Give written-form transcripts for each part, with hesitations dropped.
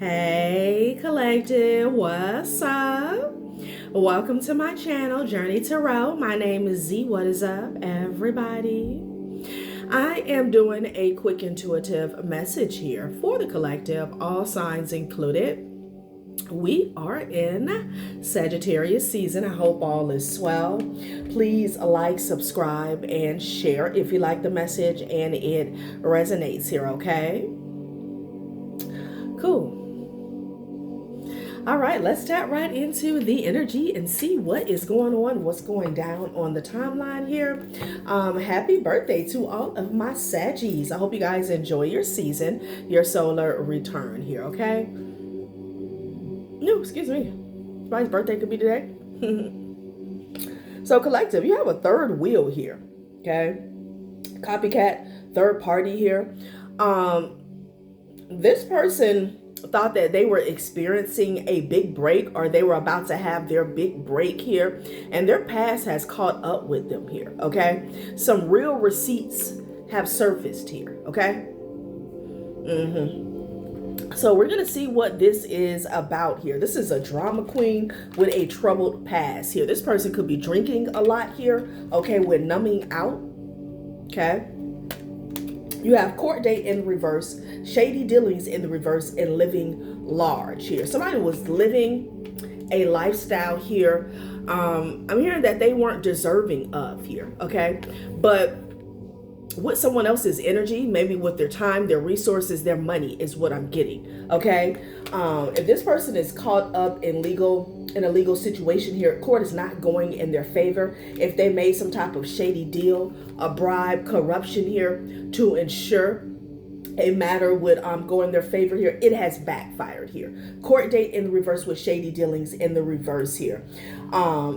Hey collective, what's up? Welcome to my channel, Journey Tarot. My name is Z. What is up, everybody? I am doing a quick intuitive message here for the collective, all signs included. We are in Sagittarius season. I hope all is swell. Please like, subscribe, and share if you like the message and it resonates here, okay? Cool. All right, let's tap right into the energy and see what is going on, what's going down on the timeline here. Happy birthday to all of my Saggies. I hope you guys enjoy your season, your solar return here, okay? No, excuse me. Somebody's birthday could be today. So collective, you have a third wheel here, okay? Copycat, third party here. This person thought that they were experiencing a big break, or they were about to have their big break here, and their past has caught up with them here, okay? Some real receipts have surfaced here, okay? So we're going to see what this is about here. This is a drama queen with a troubled past here. This person could be drinking a lot here, okay, with numbing out, okay? You have court date in reverse, shady dealings in the reverse, and living large here. Somebody was living a lifestyle here. I'm hearing that they weren't deserving of here, okay? But with someone else's energy, maybe with their time, their resources, their money is what I'm getting, okay? If this person is caught up in a legal situation here, court is not going in their favor. If they made some type of shady deal, a bribe, corruption here to ensure a matter would go in their favor here, it has backfired here. Court date in the reverse with shady dealings in the reverse here.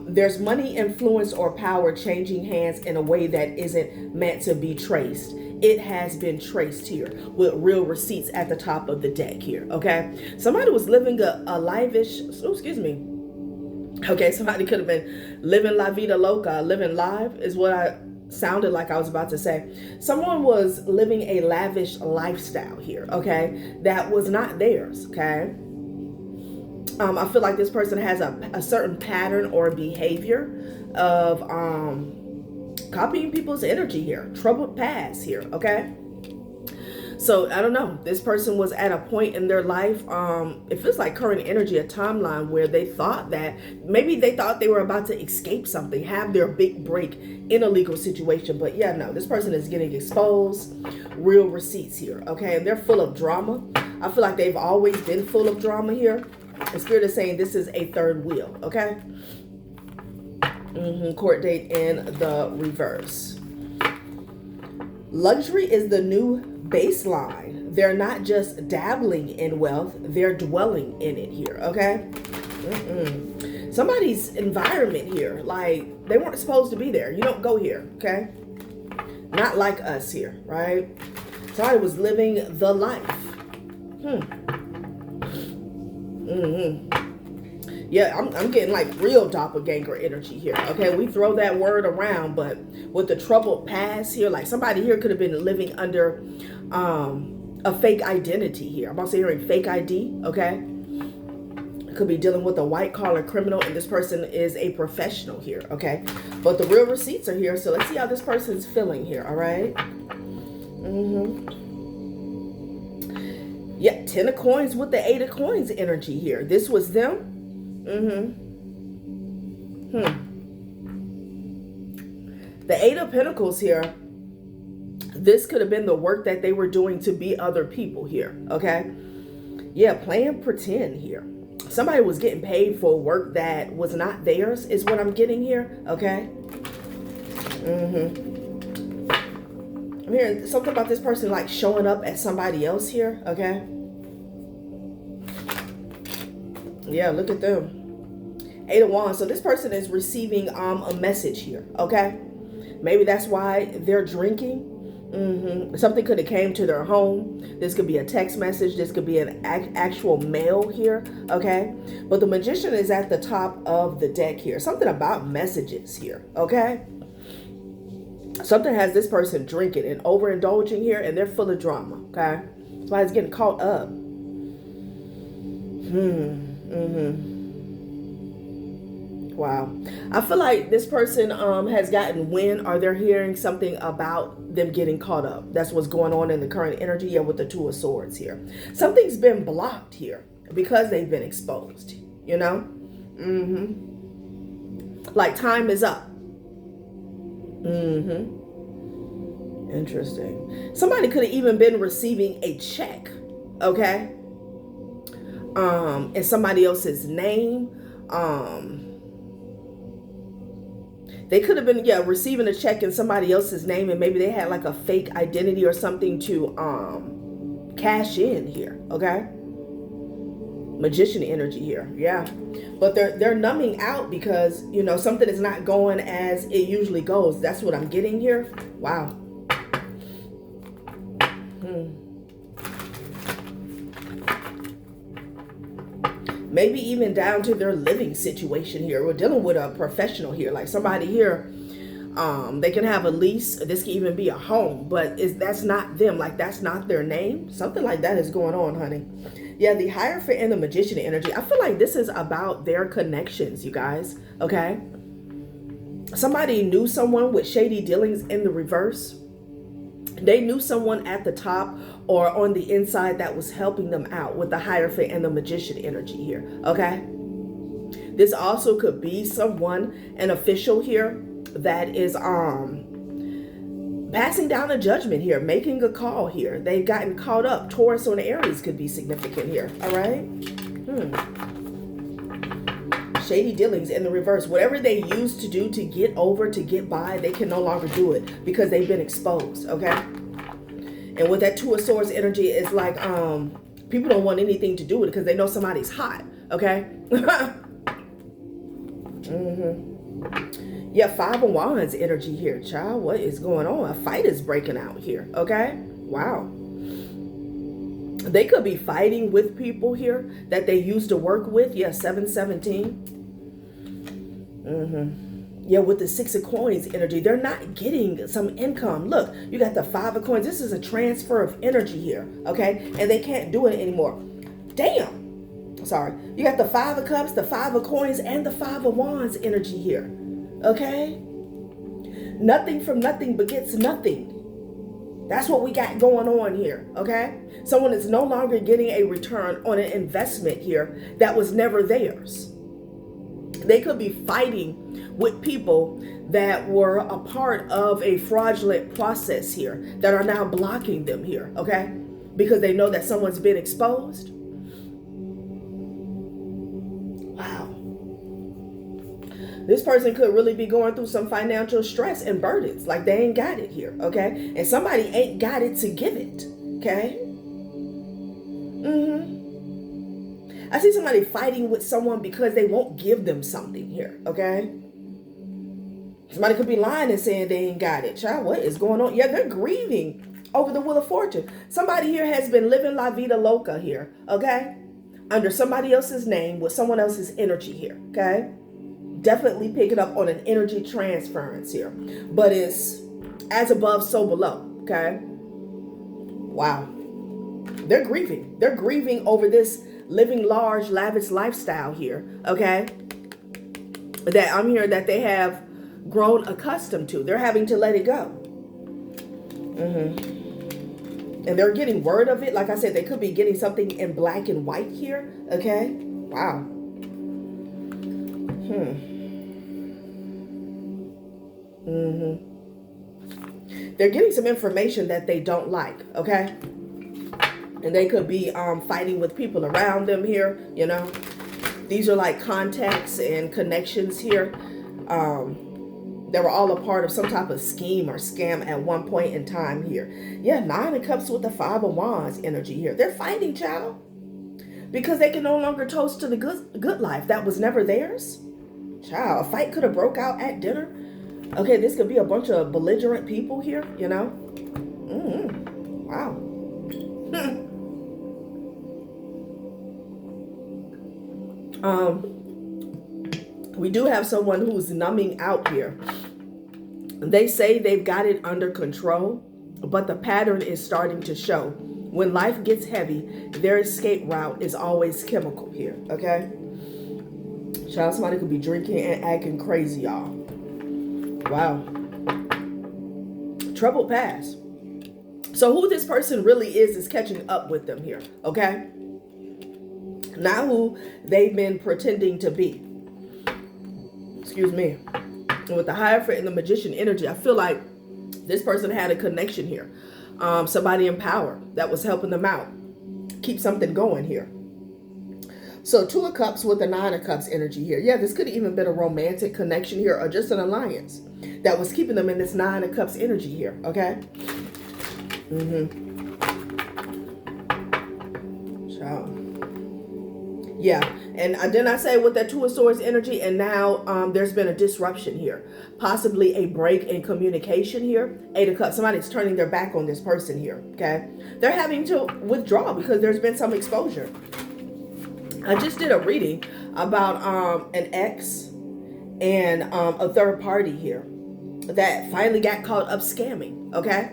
There's money, influence, or power changing hands in a way that isn't meant to be traced. It has been traced here with real receipts at the top of the deck here, okay? Somebody was living a lavish, okay, somebody could have been living la vida loca, living live is what I sounded like I was about to say. Someone was living a lavish lifestyle here, okay, that was not theirs, okay? I feel like this person has a certain pattern or behavior of copying people's energy here, troubled past here, okay? So I don't know, this person was at a point in their life, it feels like current energy, a timeline where they thought that maybe they thought they were about to escape something, have their big break in a legal situation. But yeah, no, this person is getting exposed, real receipts here, okay? And they're full of drama. I feel like they've always been full of drama here. The spirit is saying this is a third wheel, okay? Court date in the reverse. Luxury is the new baseline. They're not just dabbling in wealth, they're dwelling in it here, okay? Somebody's environment here, like they weren't supposed to be there. You don't go here, okay? Not like us here, right? Somebody was living the life. Yeah, I'm getting like real doppelganger energy here, okay? We throw that word around, but with the troubled past here, like somebody here could have been living under a fake identity here. I'm also hearing fake ID, okay? Could be dealing with a white-collar criminal, and this person is a professional here, okay? But the real receipts are here, so let's see how this person's feeling here, all right? Yeah, 10 of coins with the 8 of coins energy here. This was them. The 8 of Pentacles here. This could have been the work that they were doing to be other people here, okay? Yeah, playing pretend here. Somebody was getting paid for work that was not theirs is what I'm getting here, okay? I'm hearing something about this person like showing up as somebody else here, okay? Yeah, look at them. 8 of Wands. So this person is receiving a message here, okay? Maybe that's why they're drinking. Something could have came to their home. This could be a text message. This could be an actual mail here, okay? But the Magician is at the top of the deck here. Something about messages here, okay? Something has this person drinking and overindulging here, and they're full of drama, okay? Somebody's getting caught up. Wow. I feel like this person has gotten wind, or they're hearing something about them getting caught up. That's what's going on in the current energy. Yeah, with the Two of Swords here. Something's been blocked here because they've been exposed, you know? Like time is up. Interesting. Somebody could have even been receiving a check, okay? In somebody else's name. They could have been, receiving a check in somebody else's name, and maybe they had like a fake identity or something to cash in here, okay? Magician energy here, yeah. But they're numbing out because, you know, something is not going as it usually goes. That's what I'm getting here. Wow. Maybe even down to their living situation here. We're dealing with a professional here, like somebody here. They can have a lease. This can even be a home, but that's not them. Like that's not their name. Something like that is going on, honey. Yeah, the Hierophant and the Magician energy. I feel like this is about their connections, you guys. Okay. Somebody knew someone with shady dealings in the reverse. They knew someone at the top or on the inside that was helping them out with the Hierophant and the Magician energy here. Okay. This also could be someone, an official here, that is passing down a judgment here, making a call here. They've gotten caught up. Taurus or Aries could be significant here. All right. Shady dealings in the reverse. Whatever they used to do to get over, to get by, they can no longer do it because they've been exposed. Okay. And with that Two of Swords energy, it's like people don't want anything to do with it because they know somebody's hot. Okay. Yeah, Five of Wands energy here, child. What is going on? A fight is breaking out here. Okay. Wow. They could be fighting with people here that they used to work with. Yeah, 717. Yeah, with the Six of Coins energy, they're not getting some income. Look, you got the Five of Coins. This is a transfer of energy here, okay? And they can't do it anymore. Damn. Sorry. You got the Five of Cups, the Five of Coins, and the Five of Wands energy here, okay? Nothing from nothing begets nothing. That's what we got going on here, okay? Someone is no longer getting a return on an investment here that was never theirs. They could be fighting with people that were a part of a fraudulent process here that are now blocking them here, okay? Because they know that someone's been exposed. Wow. This person could really be going through some financial stress and burdens. Like they ain't got it here, okay? And somebody ain't got it to give it, okay? I see somebody fighting with someone because they won't give them something here, okay? Somebody could be lying and saying they ain't got it. Child, what is going on? Yeah, they're grieving over the Wheel of Fortune. Somebody here has been living La Vida Loca here, okay? Under somebody else's name with someone else's energy here, okay? Definitely picking up on an energy transference here. But it's as above, so below, okay? Wow. They're grieving. They're grieving over this living large, lavish lifestyle here, okay? That I'm hearing that they have grown accustomed to. They're having to let it go. And they're getting word of it. Like I said, they could be getting something in black and white here, okay? Wow. They're getting some information that they don't like, okay? And they could be fighting with people around them here, you know. These are like contacts and connections here. They were all a part of some type of scheme or scam at one point in time here. Yeah, Nine of Cups with the Five of Wands energy here. They're fighting, child, because they can no longer toast to the good life that was never theirs. Child, a fight could have broke out at dinner. Okay, this could be a bunch of belligerent people here, you know. Wow. We do have someone who's numbing out here. They say they've got it under control, but the pattern is starting to show When life gets heavy, their escape route is always chemical here, okay? Child, somebody could be drinking and acting crazy, y'all. Wow. Troubled past. So who this person really is catching up with them here, okay? Not who they've been pretending to be. Excuse me. And with the Hierophant and the Magician energy, I feel like this person had a connection here. Somebody in power that was helping them out. Keep something going here. So 2 of Cups with the 9 of Cups energy here. Yeah, this could have even been a romantic connection here or just an alliance that was keeping them in this 9 of Cups energy here, okay? Ciao. Yeah, and didn't I say with that 2 of Swords energy, and now there's been a disruption here. Possibly a break in communication here. 8 of Cups, somebody's turning their back on this person here, okay? They're having to withdraw because there's been some exposure. I just did a reading about an ex and a third party here that finally got caught up scamming, okay?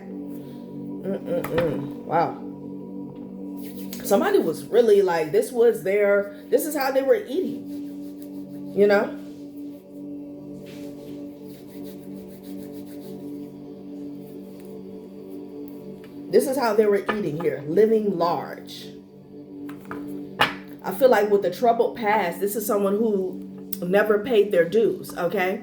Wow. Somebody was really like, this is how they were eating, you know? This is how they were eating here, living large. I feel like with the troubled past, this is someone who never paid their dues, okay?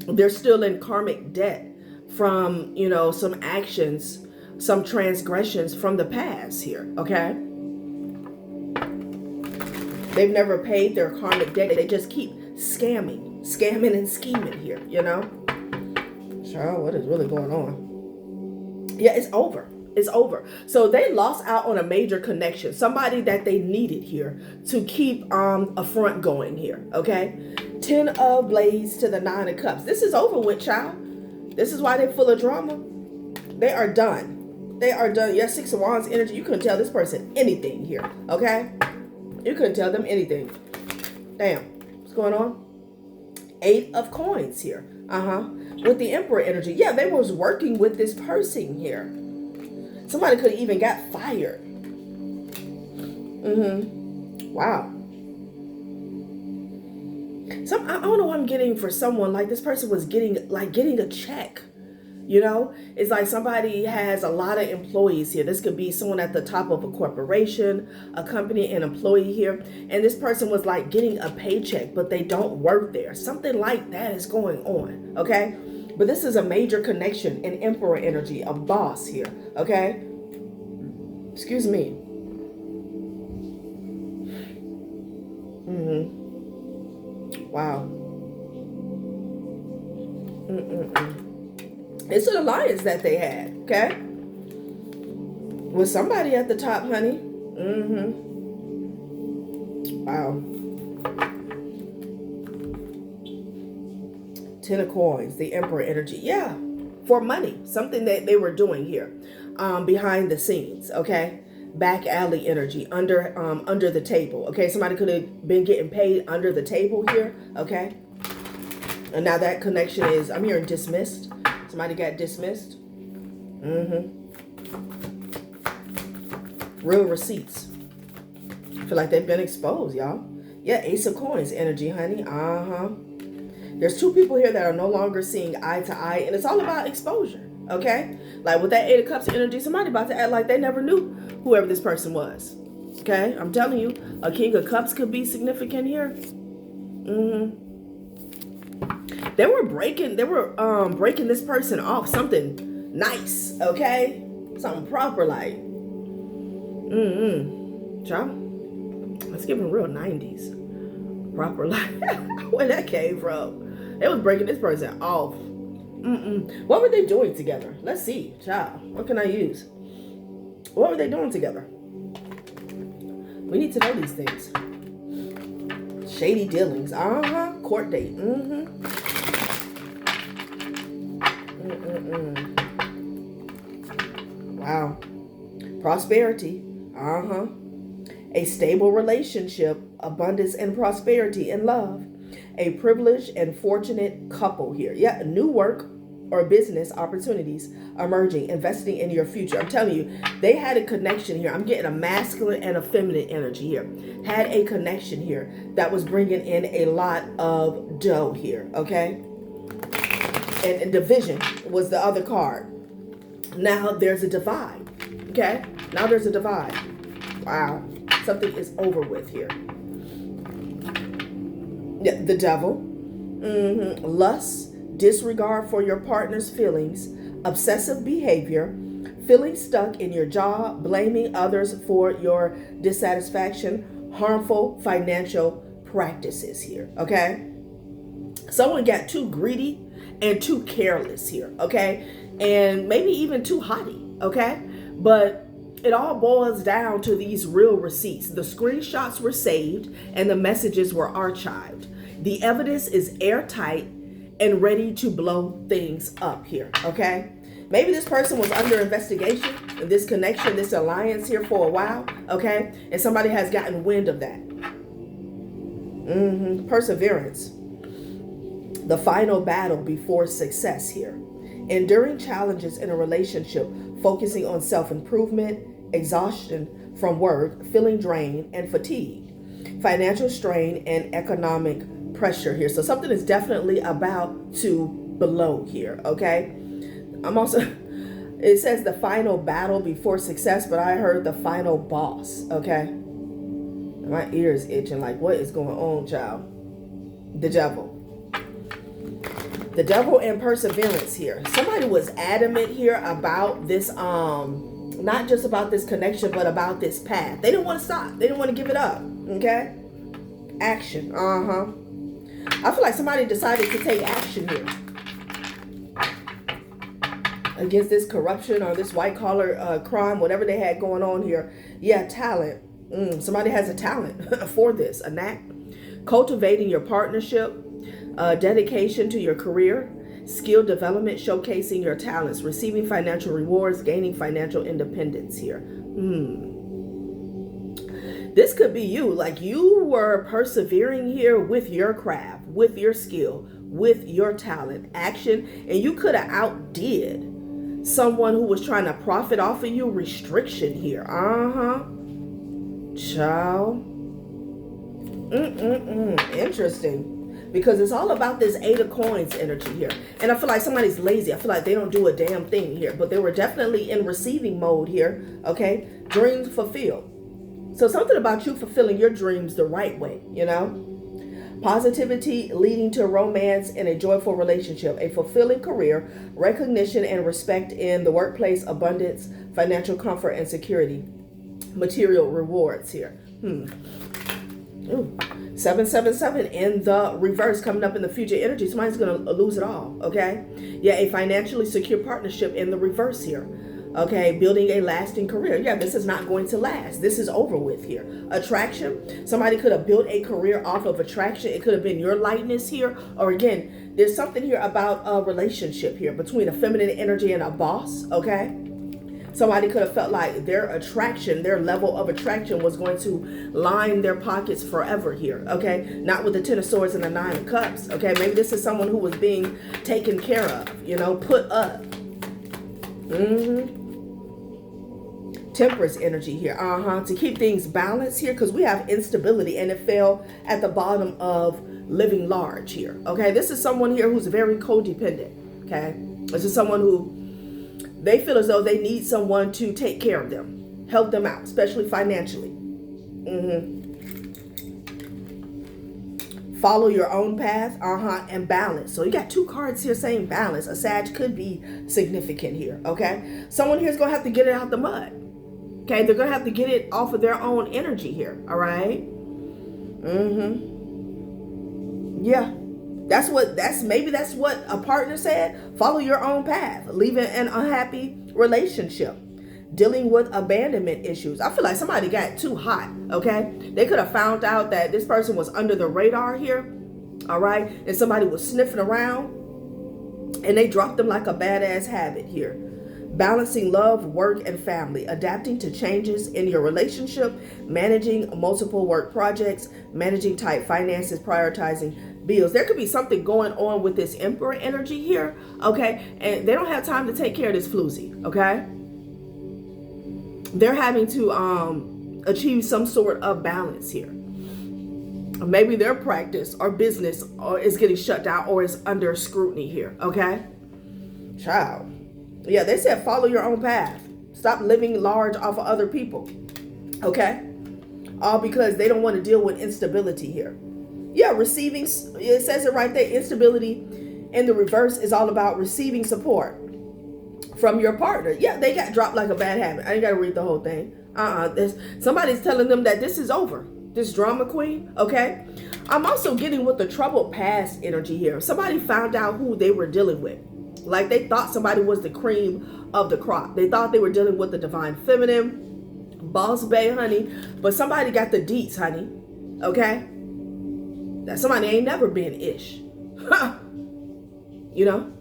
They're still in karmic debt from, you know, some actions, some transgressions from the past here, okay? They've never paid their karmic debt. They just keep scamming and scheming here, you know? Child, what is really going on? Yeah, it's over. It's over. So they lost out on a major connection. Somebody that they needed here to keep a front going here, okay? 10 of Blades to the 9 of Cups. This is over with, child. This is why they're full of drama. They are done. They are done. Yes, 6 of Wands energy. You couldn't tell this person anything here, okay? You couldn't tell them anything. Damn. What's going on? 8 of Coins here. With the Emperor energy. Yeah, they was working with this person here. Somebody could have even got fired. Wow. I don't know what I'm getting for someone. Like this person was getting a check. You know, it's like somebody has a lot of employees here. This could be someone at the top of a corporation, a company, an employee here. And this person was like getting a paycheck, but they don't work there. Something like that is going on, okay? But this is a major connection in Emperor energy, a boss here, okay? Excuse me. Wow. It's an alliance that they had, okay? With somebody at the top, honey. Wow. 10 of Coins, the Emperor energy. Yeah, for money. Something that they were doing here behind the scenes, okay? Back alley energy, under the table, okay? Somebody could have been getting paid under the table here, okay? And now that connection is, I'm hearing dismissed. Somebody got dismissed. Real receipts. I feel like they've been exposed, y'all. Yeah, Ace of Coins energy, honey. There's 2 people here that are no longer seeing eye to eye, and it's all about exposure, okay? Like with that 8 of Cups energy, somebody about to act like they never knew whoever this person was, okay? I'm telling you, a King of Cups could be significant here. They were breaking this person off something nice, okay? Something proper, like. Child, let's give them real 90s. Proper, like, where that came from. They was breaking this person off. What were they doing together? Let's see, child. What can I use? What were they doing together? We need to know these things. Shady dealings. Court date. Wow. Prosperity. A stable relationship, abundance and prosperity and love. A privileged and fortunate couple here. Yeah, new work. or business opportunities emerging, investing in your future. I'm telling you, they had a connection here. I'm getting a masculine and a feminine energy here. Had a connection here that was bringing in a lot of dough here, okay? And division was the other card. Now there's a divide, okay? Now there's a divide. Wow. Something is over with here. Yeah, the devil. Lust, disregard for your partner's feelings, obsessive behavior, feeling stuck in your job, blaming others for your dissatisfaction, harmful financial practices here, okay? Someone got too greedy and too careless here, okay? And maybe even too haughty, okay? But it all boils down to these real receipts. The screenshots were saved and the messages were archived. The evidence is airtight and ready to blow things up here, okay? Maybe this person was under investigation, this connection, this alliance here for a while, okay? And somebody has gotten wind of that. Perseverance. The final battle before success here. Enduring challenges in a relationship, focusing on self-improvement, exhaustion from work, feeling drained and fatigued, financial strain and economic pressure here. So something is definitely about to blow here, okay? It says the final battle before success, but I heard the final boss, okay? My ears itching like, what is going on, child? The devil. The devil and perseverance here. Somebody was adamant here about this, not just about this connection, but about this path. They didn't want to stop. They didn't want to give it up, okay? Action, I feel like somebody decided to take action here against this corruption or this white collar crime, whatever they had going on here. Yeah, talent. Somebody has a talent for this, a knack. Cultivating your partnership, dedication to your career, skill development, showcasing your talents, receiving financial rewards, gaining financial independence here. This could be you. Like you were persevering here with your craft, with your skill, with your talent, action, and you could have outdid someone who was trying to profit off of you. Restriction here. Child. Interesting. Because it's all about this 8 of coins energy here. And I feel like somebody's lazy. I feel like they don't do a damn thing here. But they were definitely in receiving mode here. Okay. Dreams fulfilled. So something about you fulfilling your dreams the right way, you know. Positivity leading to romance and a joyful relationship, a fulfilling career, recognition and respect in the workplace, abundance, financial comfort and security, material rewards here. 777 in the reverse coming up in the future energy. Somebody's going to lose it all, okay? Yeah, a financially secure partnership in the reverse here. Okay, building a lasting career. Yeah, this is not going to last. This is over with here. Attraction. Somebody could have built a career off of attraction. It could have been your lightness here. Or again, there's something here about a relationship here between a feminine energy and a boss, okay? Somebody could have felt like their attraction, their level of attraction was going to line their pockets forever here, okay? Not with the 10 of swords and the 9 of cups, okay? Maybe this is someone who was being taken care of, you know, put up. Temperance energy here, to keep things balanced here, because we have instability and it fell at the bottom of living large here, okay? This is someone here who's very codependent, okay? This is someone who they feel as though they need someone to take care of them, help them out, especially financially. Follow your own path, and balance. So you got 2 cards here saying balance. A Sag could be significant here, okay? Someone here is going to have to get it out the mud. Okay, they're going to have to get it off of their own energy here, all right? Yeah, maybe that's what a partner said. Follow your own path, leaving an unhappy relationship, dealing with abandonment issues. I feel like somebody got too hot, okay? They could have found out that this person was under the radar here, all right? And somebody was sniffing around and they dropped them like a badass habit here. Balancing love, work, and family, adapting to changes in your relationship, managing multiple work projects, managing tight finances, prioritizing bills. There could be something going on with this Emperor energy here, okay? And they don't have time to take care of this floozy, okay? They're having to achieve some sort of balance here. Maybe their practice or business is getting shut down or is under scrutiny here, okay? Child. Yeah, they said follow your own path. Stop living large off of other people, okay? All because they don't want to deal with instability here. Yeah, receiving, it says it right there, instability in the reverse is all about receiving support from your partner. Yeah, they got dropped like a bad habit. I ain't got to read the whole thing. Somebody's telling them that this is over. This drama queen, okay? I'm also getting with the troubled past energy here. Somebody found out who they were dealing with. Like they thought somebody was the cream of the crop. They thought they were dealing with the divine feminine, boss bae, honey. But somebody got the deets, honey, okay? That somebody ain't never been ish. You know?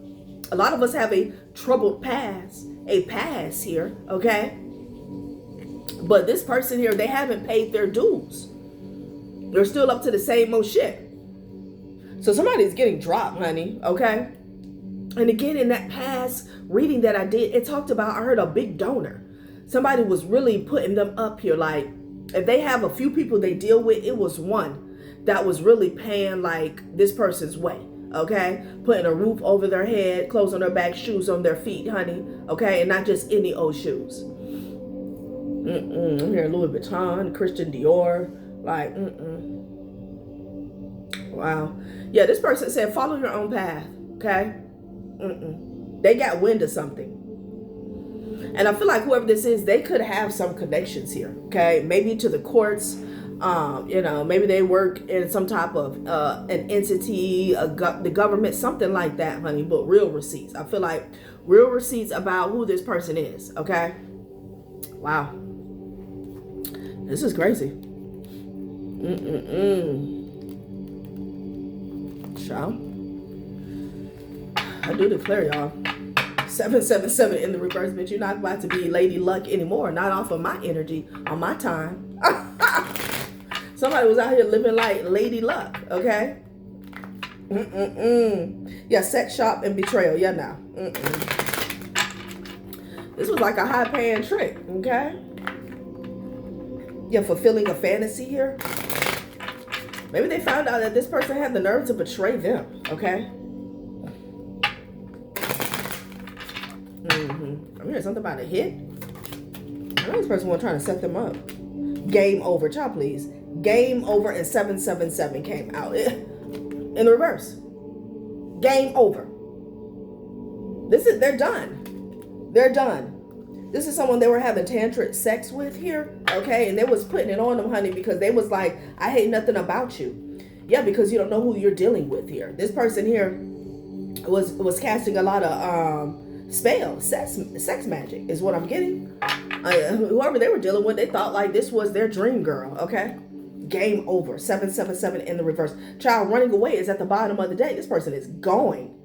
A lot of us have a troubled past, here, okay? But this person here, they haven't paid their dues. They're still up to the same old shit. So somebody's getting dropped, honey, okay? And again, in that past reading that I did, it talked about, I heard a big donor. Somebody was really putting them up here. Like, if they have a few people they deal with, it was one that was really paying like this person's way, okay? Putting a roof over their head, clothes on their back, shoes on their feet, honey, okay? And not just any old shoes. I'm hearing Louis Vuitton, Christian Dior, like, Wow. Yeah, this person said, follow your own path, okay? They got wind of something. And I feel like whoever this is, they could have some connections here, okay? Maybe to the courts, you know, maybe they work in some type of an entity, the government, something like that, honey, but real receipts. I feel like real receipts about who this person is, okay? Wow. This is crazy. Child. I do declare, y'all, 777 in the reverse, bitch. You're not about to be Lady Luck anymore. Not off of my energy on my time. Somebody was out here living like Lady Luck, okay? Yeah, sex shop and betrayal. Yeah, now. This was like a high-paying trick, okay? Yeah, fulfilling a fantasy here. Maybe they found out that this person had the nerve to betray them, okay? I'm hearing something about a hit. I know this person was trying to set them up. Game over. Child, please. Game over, and 777 came out. In the reverse. Game over. They're done. They're done. This is someone they were having tantric sex with here, okay? And they was putting it on them, honey, because they was like, I hate nothing about you. Yeah, because you don't know who you're dealing with here. This person here was casting a lot of spell, sex magic is what I'm getting. Whoever they were dealing with, they thought like this was their dream girl, okay? Game over. 777 in the reverse. Child, running away is at the bottom of the day. This person is gone.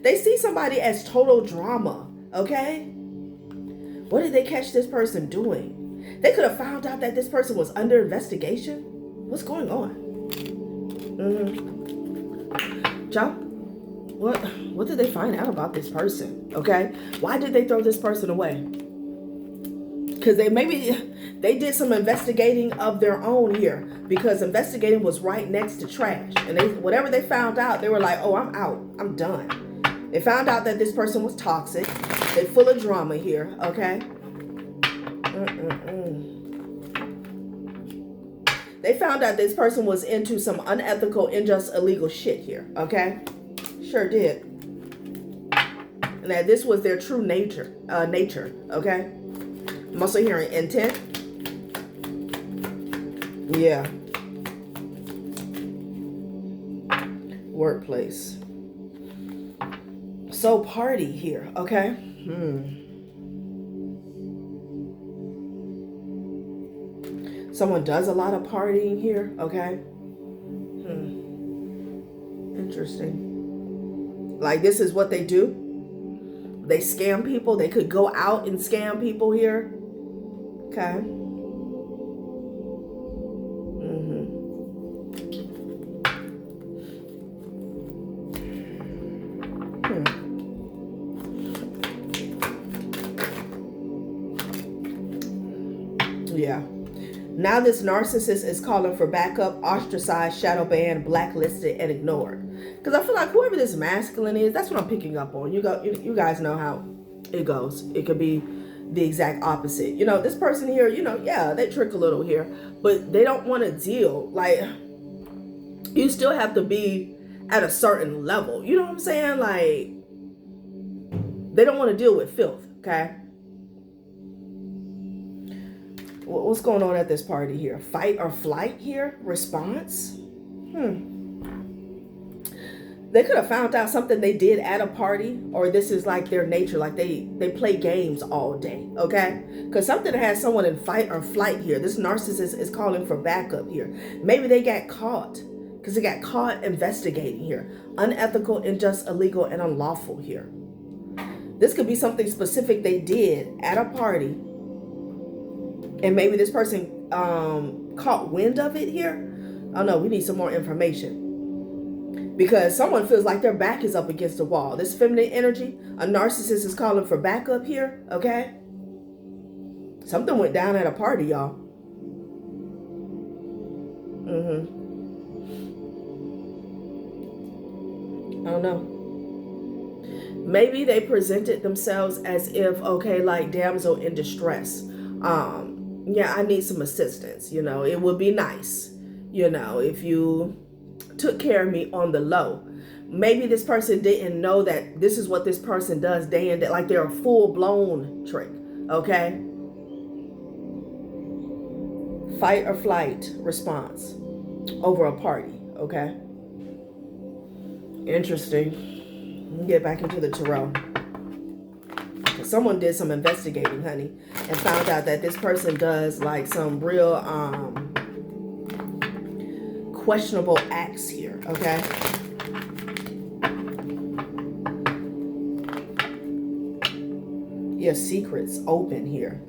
They see somebody as total drama, okay? What did they catch this person doing? They could have found out that this person was under investigation. What's going on? Child, what did they find out about this person, okay? Why did they throw this person away? Because they did some investigating of their own here, because investigating was right next to trash. And whatever they found out, they were like, oh, I'm out. I'm done. They found out that this person was toxic. They're full of drama here, okay? They found out this person was into some unethical, unjust, illegal shit here, okay? Sure did. And that this was their true nature, okay? I'm also hearing intent. Yeah. Workplace. So party here, okay? Someone does a lot of partying here, okay? Interesting. Like this is what they do. They scam people. They could go out and scam people here. Okay. Yeah. Now this narcissist is calling for backup, ostracized, shadow banned, blacklisted, and ignored. Because I feel like whoever this masculine is, that's what I'm picking up on. You guys know how it goes. It could be the exact opposite. You know, this person here, you know, yeah, they trick a little here, but they don't want to deal. Like, you still have to be at a certain level. You know what I'm saying? Like, they don't want to deal with filth, okay? What's going on at this party here? Fight or flight here? Response? They could have found out something they did at a party, or this is like their nature, like they play games all day, okay? Because something has someone in fight or flight here. This narcissist is calling for backup here. Maybe they got caught, because they got caught investigating here. Unethical, unjust, illegal, and unlawful here. This could be something specific they did at a party, and maybe this person caught wind of it here. Oh no, we need some more information. Because someone feels like their back is up against the wall. This feminine energy, a narcissist is calling for backup here, okay? Something went down at a party, y'all. I don't know. Maybe they presented themselves as if, okay, like damsel in distress. Yeah, I need some assistance. You know, it would be nice, you know, if you took care of me on the low. Maybe this person didn't know that this is what this person does day and day, like they're a full-blown trick, okay? Fight or flight response over a party, okay? Interesting. Let me get back into the tarot. Someone did some investigating, honey, and found out that this person does like some real questionable acts here, okay? Your secrets open here.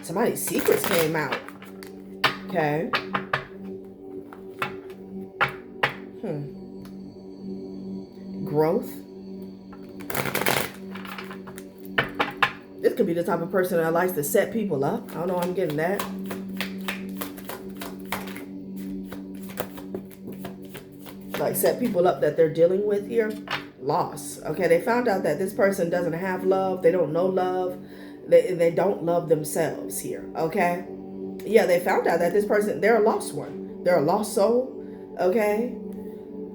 Somebody's secrets came out. Okay. Growth. This could be the type of person that likes to set people up. I don't know, I'm getting that. Like set people up that they're dealing with here. Loss. Okay, they found out that this person doesn't have love. They don't know love. They don't love themselves here. Okay. Yeah, they found out that this person, they're a lost one. They're a lost soul. Okay.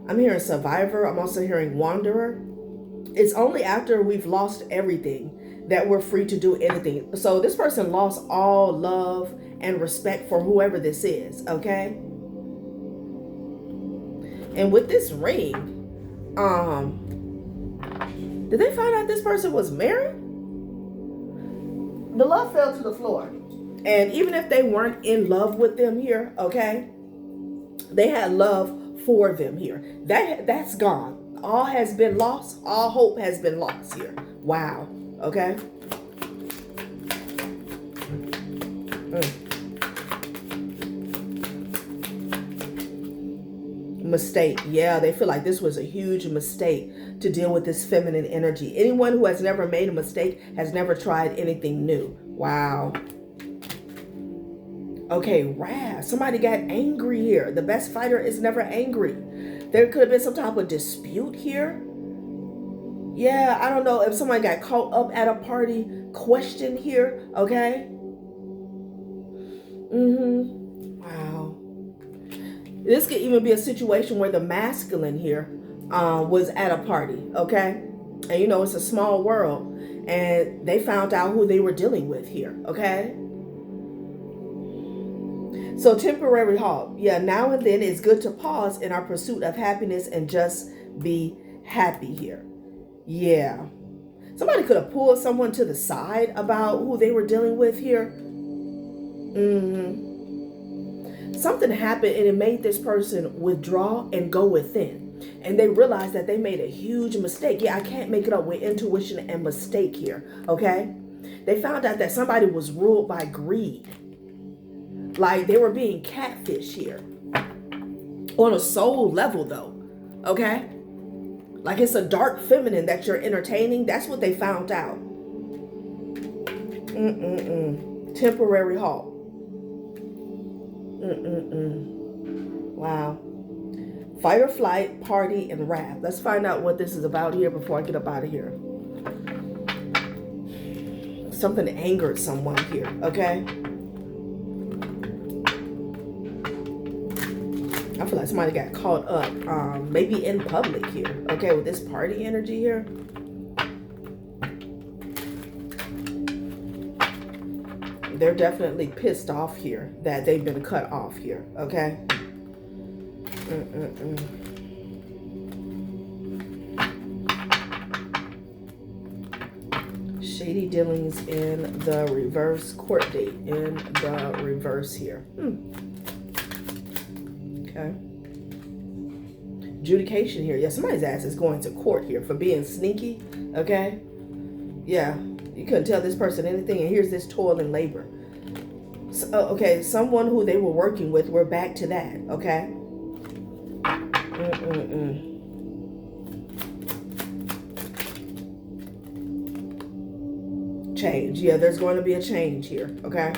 I'm hearing survivor. I'm also hearing wanderer. It's only after we've lost everything that we're free to do anything. So this person lost all love and respect for whoever this is. Okay. And with this ring, did they find out this person was married? The love fell to the floor. And even if they weren't in love with them here, okay, they had love for them here. That's gone. All has been lost. All hope has been lost here. Wow. Okay. Mistake. Yeah, they feel like this was a huge mistake to deal with this feminine energy. Anyone who has never made a mistake has never tried anything new. Wow. Okay, wrath. Somebody got angry here. The best fighter is never angry. There could have been some type of dispute here. Yeah, I don't know if somebody got caught up at a party question here. Okay. Wow. This could even be a situation where the masculine here was at a party, okay? And you know, it's a small world, and they found out who they were dealing with here, okay? So temporary halt. Yeah, now and then it's good to pause in our pursuit of happiness and just be happy here. Yeah. Somebody could have pulled someone to the side about who they were dealing with here. Something happened and it made this person withdraw and go within. And they realized that they made a huge mistake. Yeah, I can't make it up with intuition and mistake here, okay? They found out that somebody was ruled by greed. Like they were being catfished here. On a soul level though, okay? Like it's a dark feminine that you're entertaining. That's what they found out. Temporary halt. Wow. Fight or flight, party, and wrath. Let's find out what this is about here before I get up out of here. Something angered someone here, okay? I feel like somebody got caught up, maybe in public here, okay, with this party energy here. They're definitely pissed off here that they've been cut off here, okay? Shady dealings in the reverse, court date in the reverse here. Okay. Adjudication here. Yeah, somebody's ass is going to court here for being sneaky, okay? Yeah, you couldn't tell this person anything, and here's this toil and labor. So, okay, someone who they were working with, we're back to that, okay? Change. Yeah, there's going to be a change here, okay?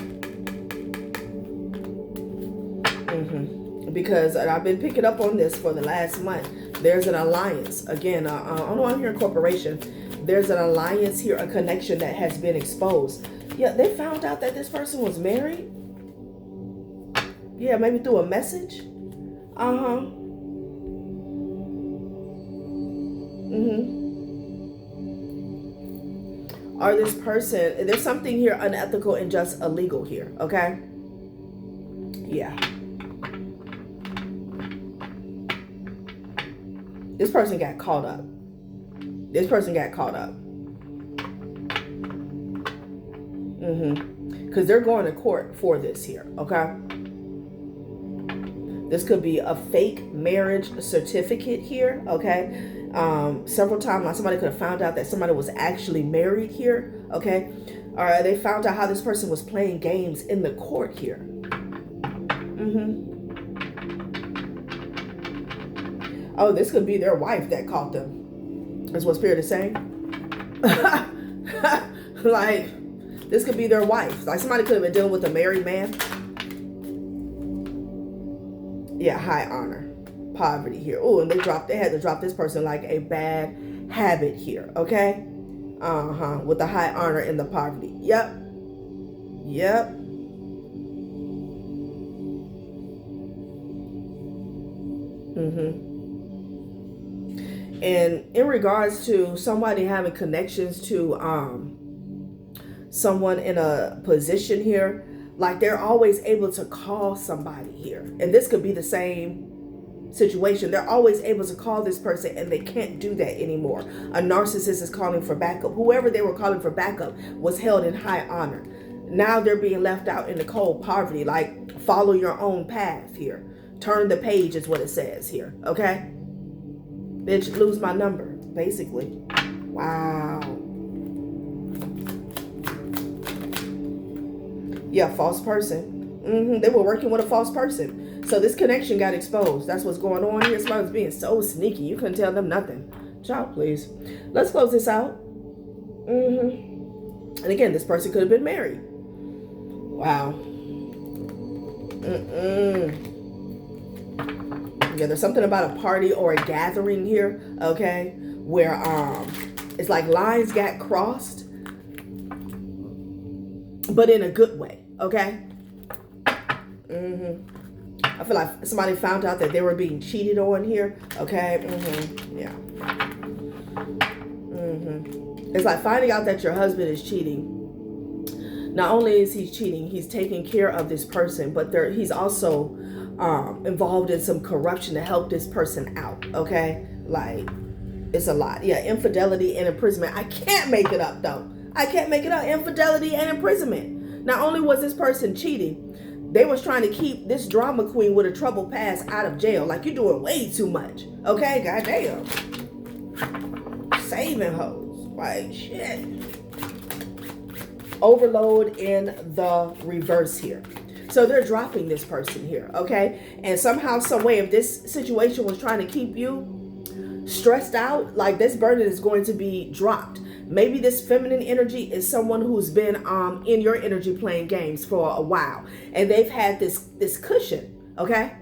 Because I've been picking up on this for the last month. There's an alliance. Again, I don't know, I'm here in corporation. There's an alliance here, a connection that has been exposed. Yeah, they found out that this person was married. Yeah, maybe through a message. Or this person, there's something here unethical and just illegal here, okay? Yeah. This person got caught up. This person got caught up. Because they're going to court for this here, okay? This could be a fake marriage certificate here, okay? Several times, like somebody could have found out that somebody was actually married here, okay? Or they found out how this person was playing games in the court here. Oh, this could be their wife that caught them. That's what Spirit is saying. Like, this could be their wife. Like, somebody could have been dealing with a married man. Yeah, high honor. Poverty here. Oh, and they had to drop this person like a bad habit here, okay? With the high honor and the poverty. Yep. And in regards to somebody having connections to someone in a position here, like they're always able to call somebody here. And this could be the same situation. They're always able to call this person, and they can't do that anymore. A narcissist is calling for backup. Whoever they were calling for backup was held in high honor. Now they're being left out in the cold poverty. Like, follow your own path here. Turn the page is what it says here, okay? Bitch, lose my number, basically. Wow. Yeah, false person. They were working with a false person. So this connection got exposed. That's what's going on here. Somebody's being so sneaky. You couldn't tell them nothing. Child, please. Let's close this out. And again, this person could have been married. Wow. Yeah, there's something about a party or a gathering here, okay, where it's like lines got crossed, but in a good way, okay? I feel like somebody found out that they were being cheated on here, okay? Yeah. It's like finding out that your husband is cheating. Not only is he cheating, he's taking care of this person, but he's also involved in some corruption to help this person out, okay? Like, it's a lot. Yeah, infidelity and imprisonment. I can't make it up, though. I can't make it up. Infidelity and imprisonment. Not only was this person cheating, they was trying to keep this drama queen with a troubled past out of jail. Like, you're doing way too much, okay? Goddamn. Saving hoes. Like, shit. Overload in the reverse here. So they're dropping this person here, okay? And somehow, some way, if this situation was trying to keep you stressed out, like, this burden is going to be dropped. Maybe this feminine energy is someone who's been in your energy playing games for a while, and they've had this cushion, okay?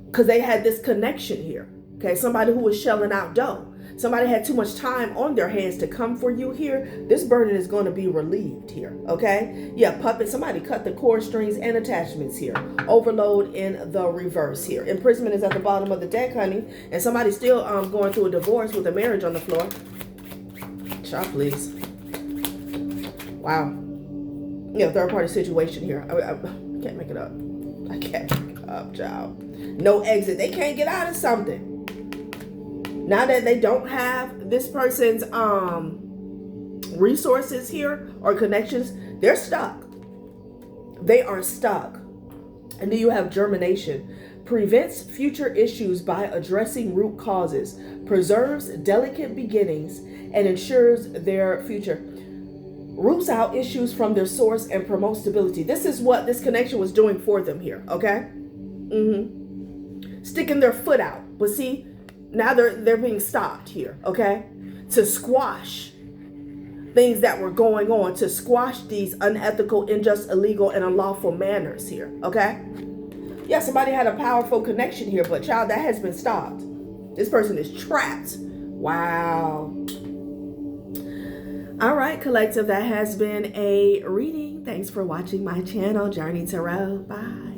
Because they had this connection here, okay? Somebody who was shelling out dough. Somebody had too much time on their hands to come for you here. This burden is going to be relieved here, okay? Yeah, puppet. Somebody cut the cord strings and attachments here. Overload in the reverse here. Imprisonment is at the bottom of the deck, honey. And somebody's still going through a divorce with a marriage on the floor. Shop, please. Wow. Yeah, third party situation here. I can't make it up. I can't make it up, child. No exit. They can't get out of something. Now that they don't have this person's resources here or connections, they're stuck. They are stuck. And do you have germination? Prevents future issues by addressing root causes, preserves delicate beginnings, and ensures their future. Roots out issues from their source and promotes stability. This is what this connection was doing for them here, okay? Sticking their foot out. But see, now they're being stopped here, okay? To squash things that were going on, to squash these unethical, unjust, illegal, and unlawful manners here, okay? Yeah, somebody had a powerful connection here, but child, that has been stopped. This person is trapped. Wow. All right, collective, that has been a reading. Thanks for watching my channel, Journey Tarot. Bye.